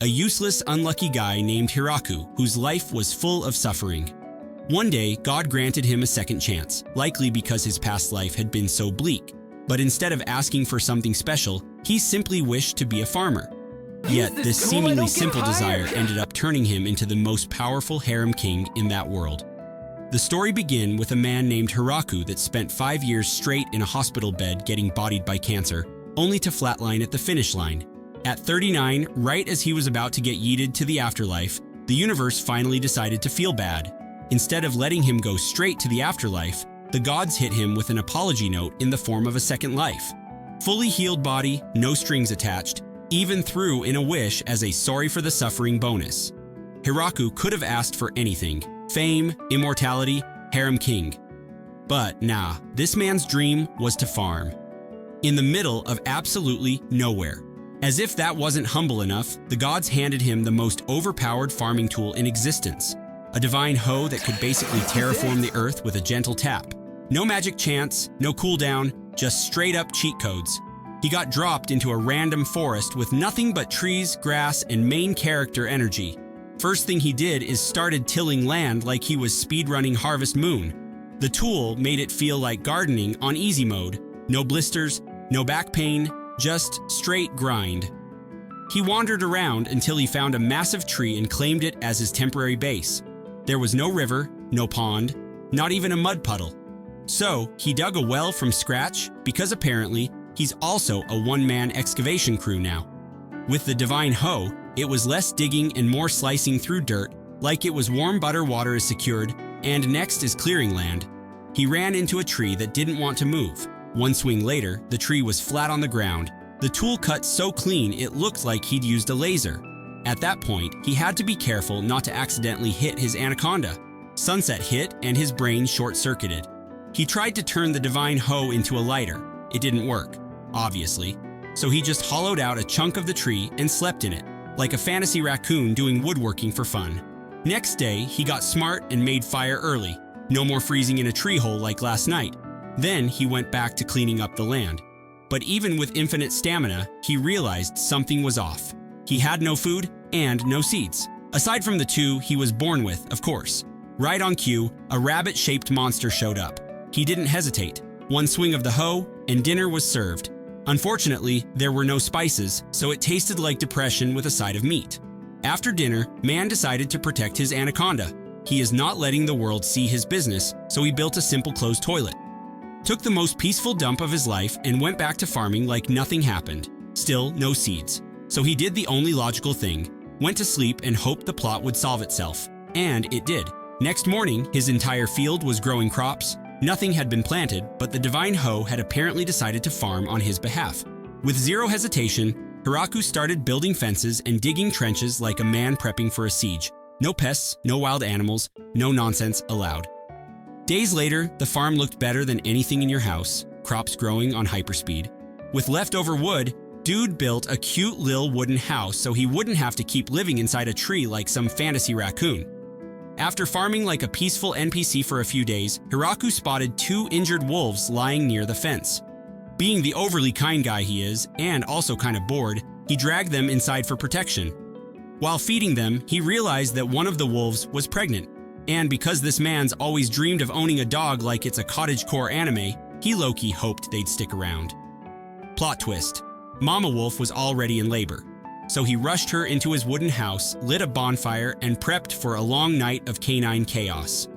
a useless, unlucky guy named Hiraku whose life was full of suffering. One day, God granted him a second chance, likely because his past life had been so bleak. But instead of asking for something special, he simply wished to be a farmer. Yet this seemingly simple desire ended up turning him into the most powerful harem king in that world. The story begins with a man named Hiraku that spent 5 years straight in a hospital bed getting bodied by cancer, only to flatline at the finish line. At 39, right as he was about to get yeeted to the afterlife, the universe finally decided to feel bad. Instead of letting him go straight to the afterlife, the gods hit him with an apology note in the form of a second life. Fully healed body, no strings attached, even threw in a wish as a sorry for the suffering bonus. Hiraku could have asked for anything: fame, immortality, harem king. But nah, this man's dream was to farm. In the middle of absolutely nowhere. As if that wasn't humble enough, the gods handed him the most overpowered farming tool in existence. A divine hoe that could basically terraform the earth with a gentle tap. No magic chance, no cooldown, just straight up cheat codes. He got dropped into a random forest with nothing but trees, grass, and main character energy. First thing he did is started tilling land like he was speedrunning Harvest Moon. The tool made it feel like gardening on easy mode. No blisters, no back pain, just straight grind. He wandered around until he found a massive tree and claimed it as his temporary base. There was no river, no pond, not even a mud puddle. So he dug a well from scratch because apparently he's also a one-man excavation crew now. With the divine hoe, it was less digging and more slicing through dirt, like it was warm butter water is secured, and next is clearing land. He ran into a tree that didn't want to move. One swing later, the tree was flat on the ground. The tool cut so clean it looked like he'd used a laser. At that point, he had to be careful not to accidentally hit his anaconda. Sunset hit and his brain short-circuited. He tried to turn the divine hoe into a lighter. It didn't work, obviously. So he just hollowed out a chunk of the tree and slept in it, like a fantasy raccoon doing woodworking for fun. Next day, he got smart and made fire early. No more freezing in a tree hole like last night. Then he went back to cleaning up the land. But even with infinite stamina, he realized something was off. He had no food and no seeds. Aside from the two he was born with, of course. Right on cue, a rabbit-shaped monster showed up. He didn't hesitate. One swing of the hoe, and dinner was served. Unfortunately, there were no spices, so it tasted like depression with a side of meat. After dinner, man decided to protect his anaconda. He is not letting the world see his business, so he built a simple closed toilet. Took the most peaceful dump of his life and went back to farming like nothing happened. Still, no seeds. So he did the only logical thing, went to sleep and hoped the plot would solve itself. And it did. Next morning, his entire field was growing crops. Nothing had been planted, but the divine hoe had apparently decided to farm on his behalf. With zero hesitation, Hiraku started building fences and digging trenches like a man prepping for a siege. No pests, no wild animals, no nonsense allowed. Days later, the farm looked better than anything in your house, crops growing on hyperspeed. With leftover wood, dude built a cute lil wooden house so he wouldn't have to keep living inside a tree like some fantasy raccoon. After farming like a peaceful NPC for a few days, Hiraku spotted 2 injured wolves lying near the fence. Being the overly kind guy he is, and also kind of bored, he dragged them inside for protection. While feeding them, he realized that one of the wolves was pregnant. And because this man's always dreamed of owning a dog like it's a cottagecore anime, he low-key hoped they'd stick around. Plot twist. Mama Wolf was already in labor. So he rushed her into his wooden house, lit a bonfire, and prepped for a long night of canine chaos.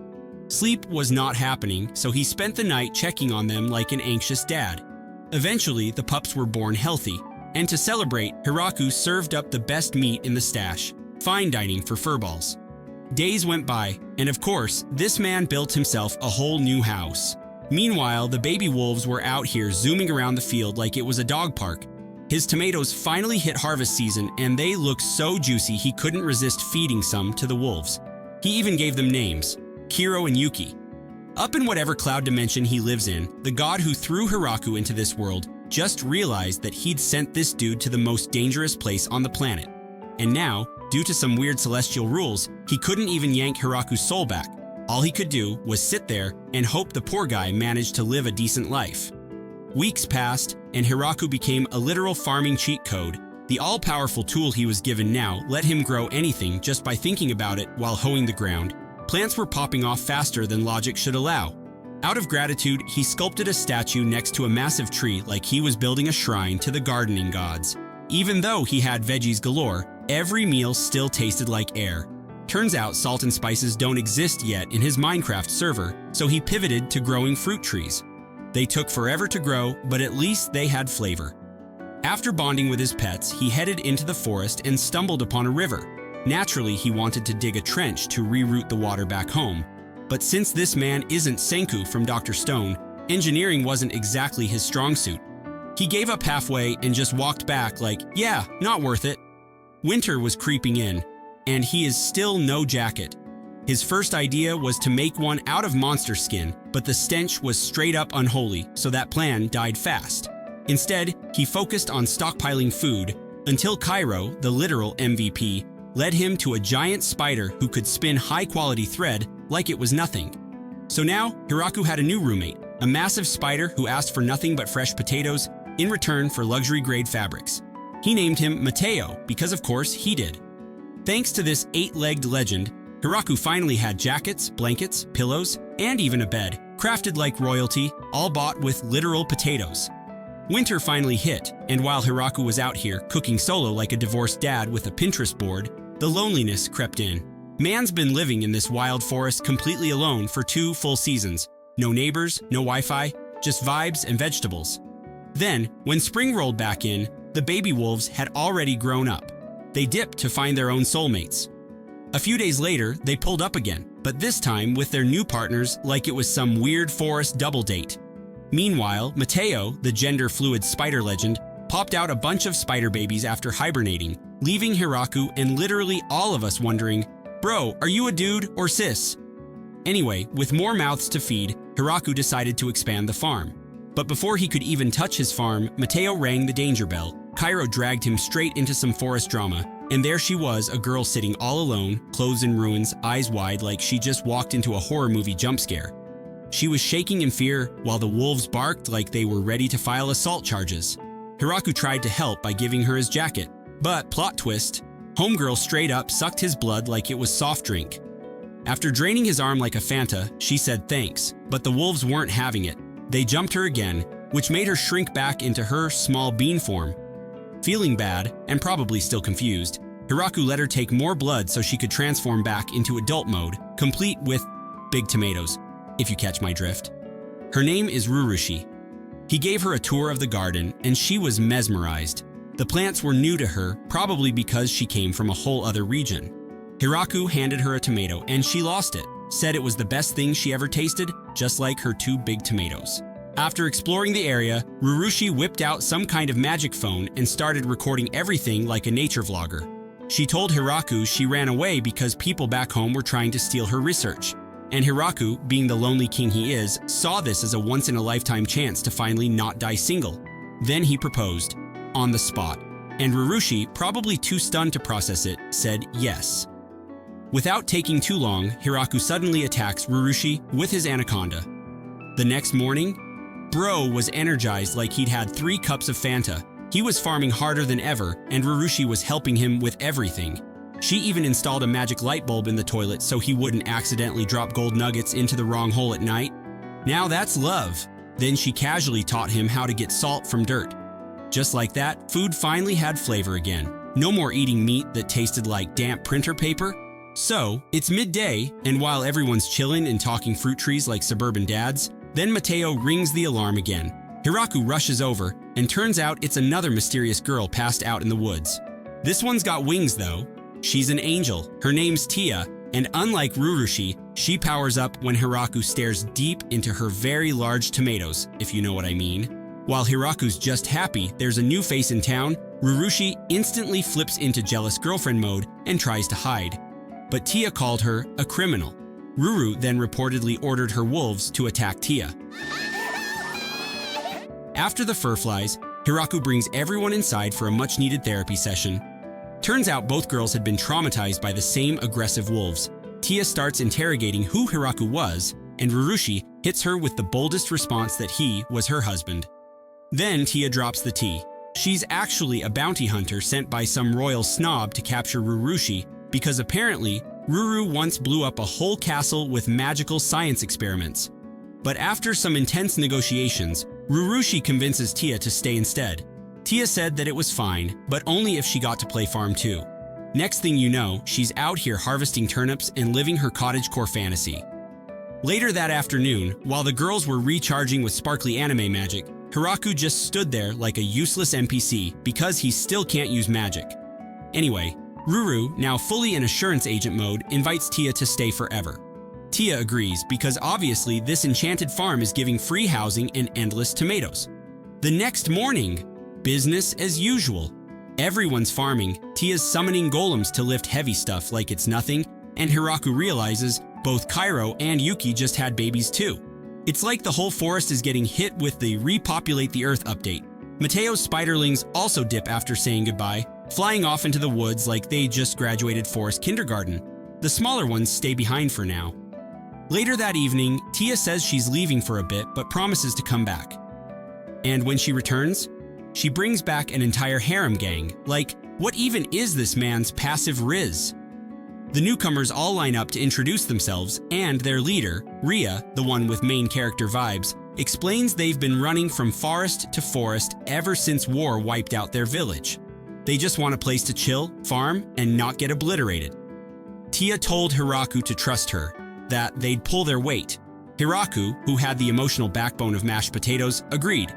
Sleep was not happening, so he spent the night checking on them like an anxious dad. Eventually, the pups were born healthy, and to celebrate, Hiraku served up the best meat in the stash, fine dining for furballs. Days went by, and of course, this man built himself a whole new house. Meanwhile, the baby wolves were out here zooming around the field like it was a dog park. His tomatoes finally hit harvest season, and they looked so juicy he couldn't resist feeding some to the wolves. He even gave them names, Kiro and Yuki. Up in whatever cloud dimension he lives in, the god who threw Hiraku into this world just realized that he'd sent this dude to the most dangerous place on the planet. And now, due to some weird celestial rules, he couldn't even yank Hiraku's soul back. All he could do was sit there and hope the poor guy managed to live a decent life. Weeks passed, and Hiraku became a literal farming cheat code. The all-powerful tool he was given now let him grow anything just by thinking about it while hoeing the ground. Plants were popping off faster than logic should allow. Out of gratitude, he sculpted a statue next to a massive tree like he was building a shrine to the gardening gods. Even though he had veggies galore, every meal still tasted like air. Turns out salt and spices don't exist yet in his Minecraft server, so he pivoted to growing fruit trees. They took forever to grow, but at least they had flavor. After bonding with his pets, he headed into the forest and stumbled upon a river. Naturally, he wanted to dig a trench to reroute the water back home. But since this man isn't Senku from Dr. Stone, engineering wasn't exactly his strong suit. He gave up halfway and just walked back like, yeah, not worth it. Winter was creeping in, and he is still no jacket. His first idea was to make one out of monster skin, but the stench was straight up unholy, so that plan died fast. Instead, he focused on stockpiling food until Cairo, the literal MVP, led him to a giant spider who could spin high-quality thread like it was nothing. So now, Hiraku had a new roommate, a massive spider who asked for nothing but fresh potatoes in return for luxury-grade fabrics. He named him Mateo because, of course, he did. Thanks to this 8-legged legend, Hiraku finally had jackets, blankets, pillows, and even a bed, crafted like royalty, all bought with literal potatoes. Winter finally hit, and while Hiraku was out here cooking solo like a divorced dad with a Pinterest board, the loneliness crept in. Man's been living in this wild forest completely alone for 2 full seasons. No neighbors, no Wi-Fi, just vibes and vegetables. Then, when spring rolled back in, the baby wolves had already grown up. They dipped to find their own soulmates. A few days later, they pulled up again, but this time with their new partners like it was some weird forest double date. Meanwhile, Mateo, the gender-fluid spider legend, popped out a bunch of spider babies after hibernating, leaving Hiraku and literally all of us wondering, bro, are you a dude or cis? Anyway, with more mouths to feed, Hiraku decided to expand the farm. But before he could even touch his farm, Mateo rang the danger bell. Cairo dragged him straight into some forest drama, and there she was, a girl sitting all alone, clothes in ruins, eyes wide like she just walked into a horror movie jump scare. She was shaking in fear while the wolves barked like they were ready to file assault charges. Hiraku tried to help by giving her his jacket, but plot twist, homegirl straight up sucked his blood like it was soft drink. After draining his arm like a Fanta, she said thanks, but the wolves weren't having it. They jumped her again, which made her shrink back into her small bean form. Feeling bad, and probably still confused, Hiraku let her take more blood so she could transform back into adult mode, complete with big tomatoes, if you catch my drift. Her name is Rurushi. He gave her a tour of the garden, and she was mesmerized. The plants were new to her, probably because she came from a whole other region. Hiraku handed her a tomato, and she lost it, said it was the best thing she ever tasted, just like her 2 big tomatoes. After exploring the area, Rurushi whipped out some kind of magic phone and started recording everything like a nature vlogger. She told Hiraku she ran away because people back home were trying to steal her research. And Hiraku, being the lonely king he is, saw this as a once-in-a-lifetime chance to finally not die single. Then he proposed, on the spot, and Rurushi, probably too stunned to process it, said yes. Without taking too long, Hiraku suddenly attacks Rurushi with his anaconda. The next morning, bro was energized like he'd had 3 cups of Fanta. He was farming harder than ever, and Rurushi was helping him with everything. She even installed a magic light bulb in the toilet so he wouldn't accidentally drop gold nuggets into the wrong hole at night. Now that's love. Then she casually taught him how to get salt from dirt. Just like that, food finally had flavor again. No more eating meat that tasted like damp printer paper. So, it's midday, and while everyone's chilling and talking fruit trees like suburban dads, then Mateo rings the alarm again. Hiraku rushes over, and turns out it's another mysterious girl passed out in the woods. This one's got wings though. She's an angel. Her name's Tia, and unlike Rurushi, she powers up when Hiraku stares deep into her very large tomatoes, if you know what I mean. While Hiraku's just happy there's a new face in town, Rurushi instantly flips into jealous girlfriend mode and tries to hide. But Tia called her a criminal. Ruru then reportedly ordered her wolves to attack Tia. After the fur flies, Hiraku brings everyone inside for a much-needed therapy session. Turns out both girls had been traumatized by the same aggressive wolves. Tia starts interrogating who Hiraku was, and Rurushi hits her with the boldest response that he was her husband. Then Tia drops the tea. She's actually a bounty hunter sent by some royal snob to capture Rurushi because apparently Ruru once blew up a whole castle with magical science experiments. But after some intense negotiations, Rurushi convinces Tia to stay instead. Tia said that it was fine, but only if she got to play farm too. Next thing you know, she's out here harvesting turnips and living her cottagecore fantasy. Later that afternoon, while the girls were recharging with sparkly anime magic, Hiraku just stood there like a useless NPC because he still can't use magic. Anyway, Ruru, now fully in assurance agent mode, invites Tia to stay forever. Tia agrees because obviously this enchanted farm is giving free housing and endless tomatoes. The next morning, business as usual. Everyone's farming, Tia's summoning golems to lift heavy stuff like it's nothing, and Hiraku realizes both Cairo and Yuki just had babies too. It's like the whole forest is getting hit with the Repopulate the Earth update. Mateo's spiderlings also dip after saying goodbye, flying off into the woods like they just graduated forest kindergarten. The smaller ones stay behind for now. Later that evening, Tia says she's leaving for a bit but promises to come back. And when she returns, she brings back an entire harem gang. Like, what even is this man's passive riz? The newcomers all line up to introduce themselves, and their leader, Ria, the one with main character vibes, explains they've been running from forest to forest ever since war wiped out their village. They just want a place to chill, farm, and not get obliterated. Tia told Hiraku to trust her, that they'd pull their weight. Hiraku, who had the emotional backbone of mashed potatoes, agreed.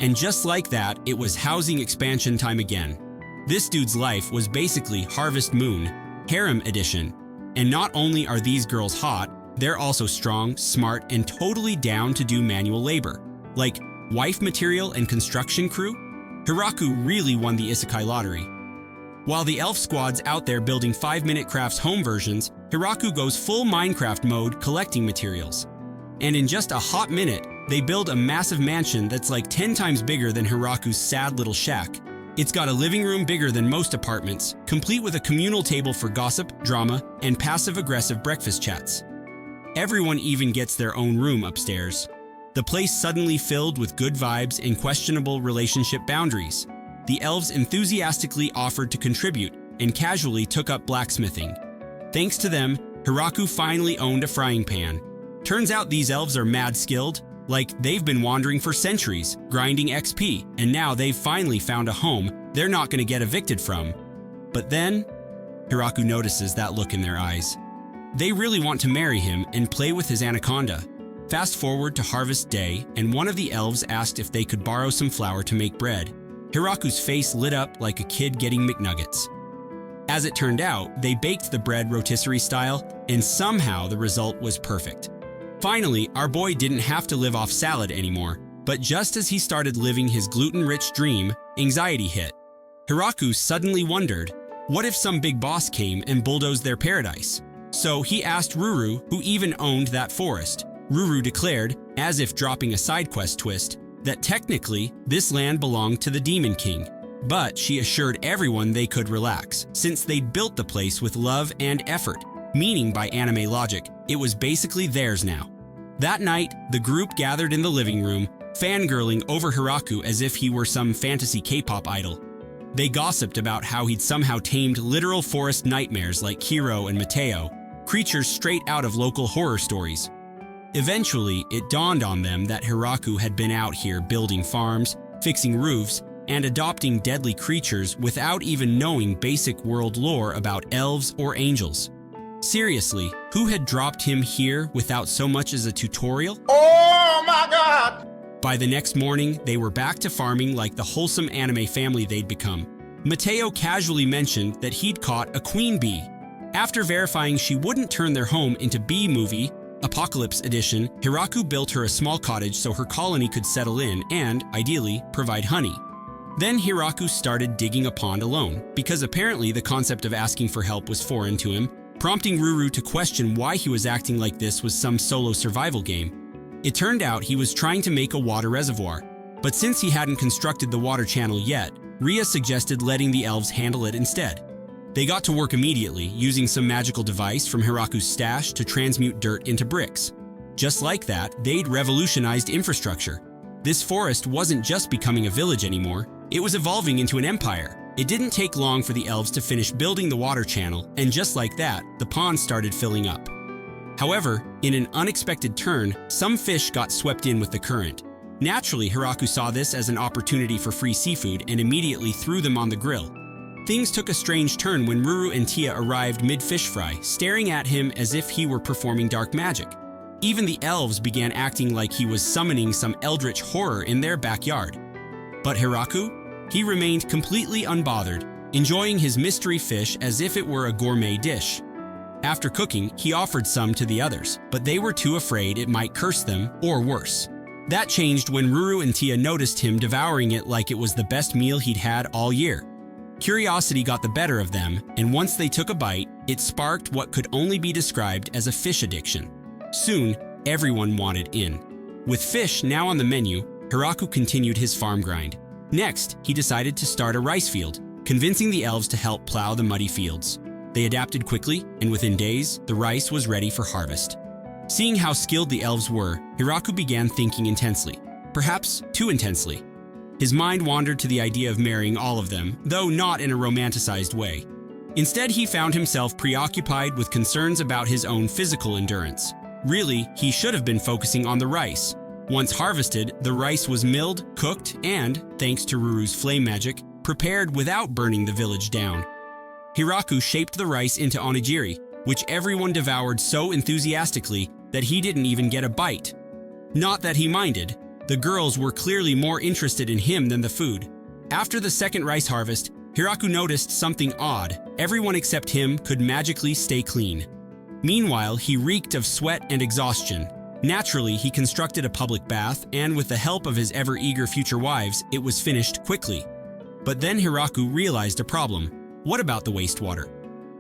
And just like that, it was housing expansion time again. This dude's life was basically Harvest Moon, Harem edition. And not only are these girls hot, they're also strong, smart, and totally down to do manual labor. Like wife material and construction crew? Hiraku really won the isekai lottery. While the elf squad's out there building 5-minute crafts home versions, Hiraku goes full Minecraft mode collecting materials. And in just a hot minute, they build a massive mansion that's like 10 times bigger than Hiraku's sad little shack. It's got a living room bigger than most apartments, complete with a communal table for gossip, drama, and passive-aggressive breakfast chats. Everyone even gets their own room upstairs. The place suddenly filled with good vibes and questionable relationship boundaries. The elves enthusiastically offered to contribute and casually took up blacksmithing. Thanks to them, Hiraku finally owned a frying pan. Turns out these elves are mad skilled. Like, they've been wandering for centuries, grinding XP, and now they've finally found a home they're not going to get evicted from. But then, Hiraku notices that look in their eyes. They really want to marry him and play with his anaconda. Fast forward to harvest day, and one of the elves asked if they could borrow some flour to make bread. Hiraku's face lit up like a kid getting McNuggets. As it turned out, they baked the bread rotisserie style, and somehow the result was perfect. Finally, our boy didn't have to live off salad anymore, but just as he started living his gluten-rich dream, anxiety hit. Hiraku suddenly wondered, what if some big boss came and bulldozed their paradise? So he asked Ruru, who even owned that forest. Ruru declared, as if dropping a side quest twist, that technically this land belonged to the Demon King. But she assured everyone they could relax, since they'd built the place with love and effort. Meaning by anime logic, it was basically theirs now. That night, the group gathered in the living room, fangirling over Hiraku as if he were some fantasy K-pop idol. They gossiped about how he'd somehow tamed literal forest nightmares like Hiro and Mateo, creatures straight out of local horror stories. Eventually, it dawned on them that Hiraku had been out here building farms, fixing roofs, and adopting deadly creatures without even knowing basic world lore about elves or angels. Seriously, who had dropped him here without so much as a tutorial? Oh my God! By the next morning, they were back to farming like the wholesome anime family they'd become. Mateo casually mentioned that he'd caught a queen bee. After verifying she wouldn't turn their home into Bee Movie, Apocalypse Edition, Hiraku built her a small cottage so her colony could settle in and, ideally, provide honey. Then Hiraku started digging a pond alone, because apparently the concept of asking for help was foreign to him, prompting Ruru to question why he was acting like this was some solo survival game. It turned out he was trying to make a water reservoir, but since he hadn't constructed the water channel yet, Ria suggested letting the elves handle it instead. They got to work immediately, using some magical device from Hiraku's stash to transmute dirt into bricks. Just like that, they'd revolutionized infrastructure. This forest wasn't just becoming a village anymore, It was evolving into an empire. It didn't take long for the elves to finish building the water channel, and just like that, the pond started filling up. However, in an unexpected turn, some fish got swept in with the current. Naturally, Hiraku saw this as an opportunity for free seafood and immediately threw them on the grill. Things took a strange turn when Ruru and Tia arrived mid-fish fry, staring at him as if he were performing dark magic. Even the elves began acting like he was summoning some eldritch horror in their backyard. But Hiraku? He remained completely unbothered, enjoying his mystery fish as if it were a gourmet dish. After cooking, he offered some to the others, but they were too afraid it might curse them, or worse. That changed when Ruru and Tia noticed him devouring it like it was the best meal he'd had all year. Curiosity got the better of them, and once they took a bite, it sparked what could only be described as a fish addiction. Soon, everyone wanted in. With fish now on the menu, Hiraku continued his farm grind. Next, he decided to start a rice field, convincing the elves to help plow the muddy fields. They adapted quickly, and within days, the rice was ready for harvest. Seeing how skilled the elves were, Hiraku began thinking intensely, perhaps too intensely. His mind wandered to the idea of marrying all of them, though not in a romanticized way. Instead, he found himself preoccupied with concerns about his own physical endurance. Really, he should have been focusing on the rice. Once harvested, the rice was milled, cooked, and, thanks to Ruru's flame magic, prepared without burning the village down. Hiraku shaped the rice into onigiri, which everyone devoured so enthusiastically that he didn't even get a bite. Not that he minded. The girls were clearly more interested in him than the food. After the second rice harvest, Hiraku noticed something odd. Everyone except him could magically stay clean. Meanwhile, he reeked of sweat and exhaustion. Naturally, he constructed a public bath, and with the help of his ever-eager future wives, it was finished quickly. But then Hiraku realized a problem. What about the wastewater?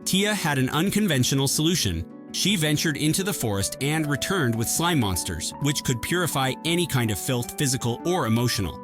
Tia had an unconventional solution. She ventured into the forest and returned with slime monsters, which could purify any kind of filth, physical or emotional.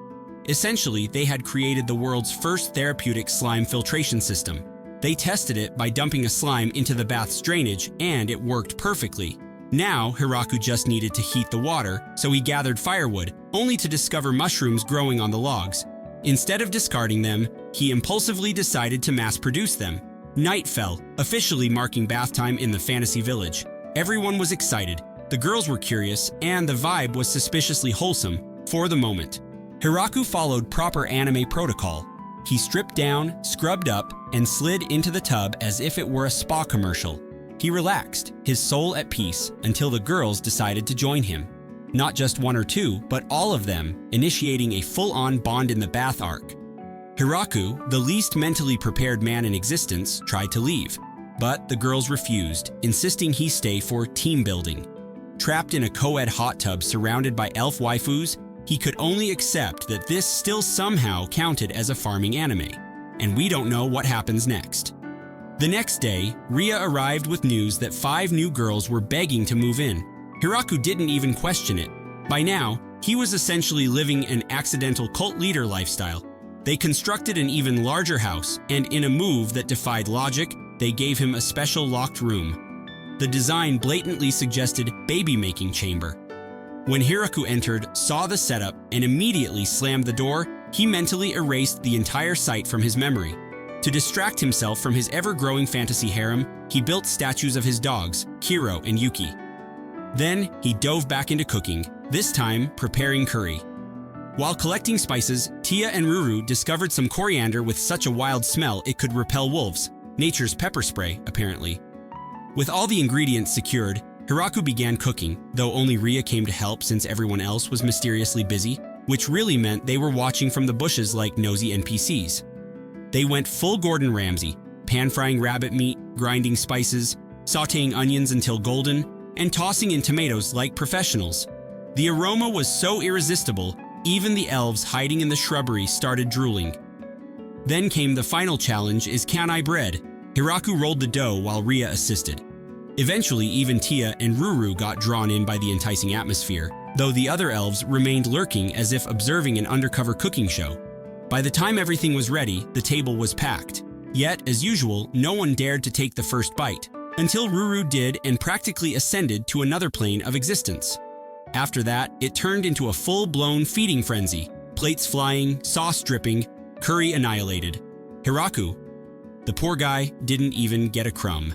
Essentially, they had created the world's first therapeutic slime filtration system. They tested it by dumping a slime into the bath's drainage, and it worked perfectly. Now, Hiraku just needed to heat the water, so he gathered firewood, only to discover mushrooms growing on the logs. Instead of discarding them, he impulsively decided to mass-produce them. Night fell, officially marking bath time in the fantasy village. Everyone was excited, the girls were curious, and the vibe was suspiciously wholesome, for the moment. Hiraku followed proper anime protocol. He stripped down, scrubbed up, and slid into the tub as if it were a spa commercial. He relaxed, his soul at peace, until the girls decided to join him. Not just one or two, but all of them, initiating a full-on bond in the bath arc. Hiraku, the least mentally prepared man in existence, tried to leave, but the girls refused, insisting he stay for team building. Trapped in a co-ed hot tub surrounded by elf waifus, he could only accept that this still somehow counted as a farming anime, and we don't know what happens next. The next day, Ria arrived with news that 5 new girls were begging to move in. Hiraku didn't even question it. By now, he was essentially living an accidental cult leader lifestyle. They constructed an even larger house, and in a move that defied logic, they gave him a special locked room. The design blatantly suggested baby-making chamber. When Hiraku entered, saw the setup, and immediately slammed the door, he mentally erased the entire site from his memory. To distract himself from his ever-growing fantasy harem, he built statues of his dogs, Kiro and Yuki. Then, he dove back into cooking, this time preparing curry. While collecting spices, Tia and Ruru discovered some coriander with such a wild smell it could repel wolves, nature's pepper spray, apparently. With all the ingredients secured, Hiraku began cooking, though only Ria came to help since everyone else was mysteriously busy, which really meant they were watching from the bushes like nosy NPCs. They went full Gordon Ramsay, pan-frying rabbit meat, grinding spices, sautéing onions until golden, and tossing in tomatoes like professionals. The aroma was so irresistible, even the elves hiding in the shrubbery started drooling. Then came the final challenge: is can I bread? Hiraku rolled the dough while Ria assisted. Eventually, even Tia and Ruru got drawn in by the enticing atmosphere, though the other elves remained lurking as if observing an undercover cooking show. By the time everything was ready, the table was packed. Yet, as usual, no one dared to take the first bite, until Ruru did and practically ascended to another plane of existence. After that, it turned into a full-blown feeding frenzy, plates flying, sauce dripping, Curry annihilated. Hiraku, the poor guy, didn't even get a crumb.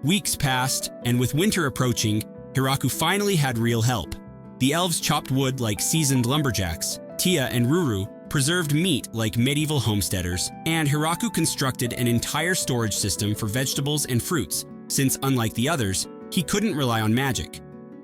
Weeks passed, and with winter approaching, Hiraku finally had real help. The elves chopped wood like seasoned lumberjacks. Tia and Ruru preserved meat like medieval homesteaders, and Hiraku constructed an entire storage system for vegetables and fruits, since unlike the others, he couldn't rely on magic.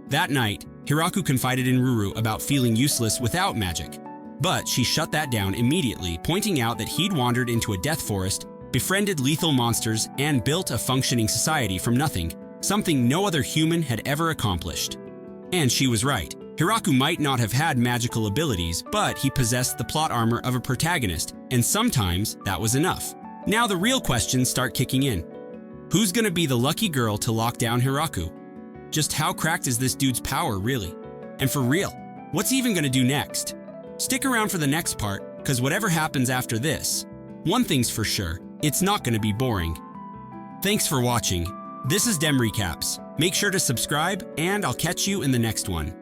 That night, Hiraku confided in Ruru about feeling useless without magic, but she shut that down immediately, pointing out that he'd wandered into a death forest, befriended lethal monsters, and built a functioning society from nothing, something no other human had ever accomplished. And she was right. Hiraku might not have had magical abilities, but he possessed the plot armor of a protagonist, and sometimes that was enough. Now the real questions start kicking in. Who's gonna be the lucky girl to lock down Hiraku? Just how cracked is this dude's power, really? And for real, what's he even gonna do next? Stick around for the next part, because whatever happens after this, one thing's for sure, it's not gonna be boring. Thanks for watching. This is Dem Recaps. Make sure to subscribe, and I'll catch you in the next one.